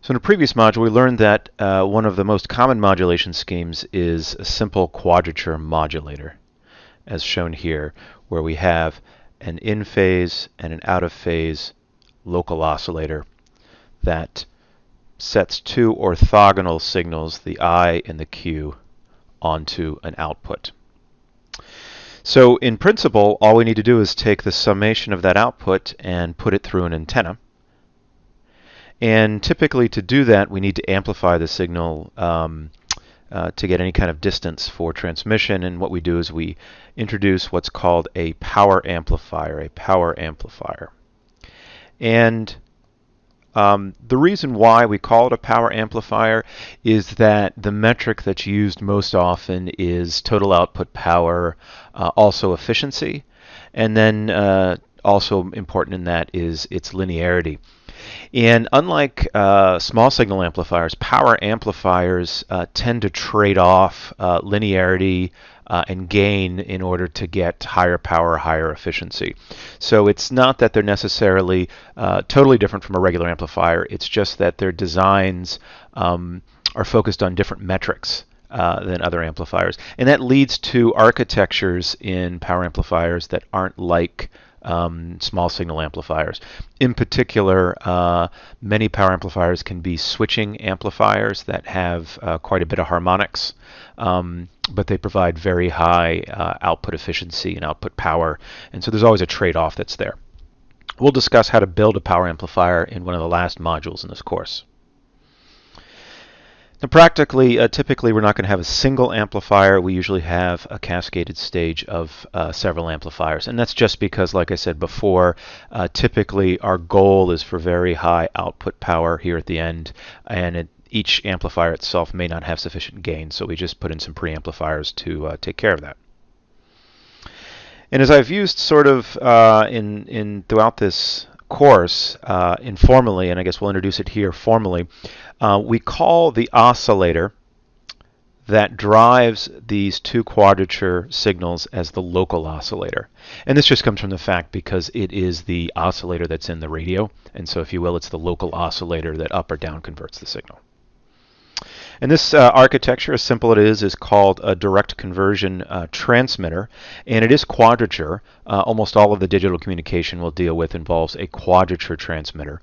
So in a previous module, we learned that one of the most common modulation schemes is a simple quadrature modulator, as shown here, where we have an in-phase and an out-of-phase local oscillator that sets two orthogonal signals, the I and the Q, onto an output. So in principle, all we need to do is take the summation of that output and put it through an antenna. And typically to do that, we need to amplify the signal to get any kind of distance for transmission. And what we do is we introduce what's called a power amplifier, And the reason why we call it a power amplifier is that the metric that's used most often is total output power, also efficiency, and then also important in that is its linearity. And unlike small signal amplifiers, power amplifiers tend to trade off linearity and gain in order to get higher power, higher efficiency. So it's not that they're necessarily totally different from a regular amplifier. It's just that their designs are focused on different metrics than other amplifiers. And that leads to architectures in power amplifiers that aren't like small signal amplifiers. In particular, many power amplifiers can be switching amplifiers that have quite a bit of harmonics, but they provide very high output efficiency and output power, and so there's always a trade-off that's there. We'll discuss how to build a power amplifier in one of the last modules in this course. Now practically, typically we're not going to have a single amplifier. We usually have a cascaded stage of several amplifiers. And that's just because, like I said before, typically our goal is for very high output power here at the end. And each amplifier itself may not have sufficient gain. So we just put in some preamplifiers to take care of that. And as I've used sort of throughout this course informally, and I guess we'll introduce it here formally, we call the oscillator that drives these two quadrature signals as the local oscillator. And this just comes from the fact because it is the oscillator that's in the radio, and so if you will, it's the local oscillator that up or down converts the signal. And this architecture, as simple as it is called a direct conversion transmitter, and it is quadrature. Almost all of the digital communication we'll deal with involves a quadrature transmitter.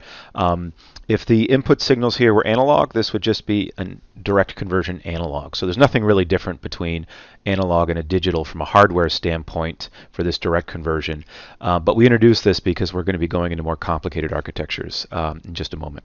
If the input signals here were analog, this would just be a direct conversion analog. So there's nothing really different between analog and a digital from a hardware standpoint for this direct conversion. But we introduced this because we're going to be going into more complicated architectures in just a moment.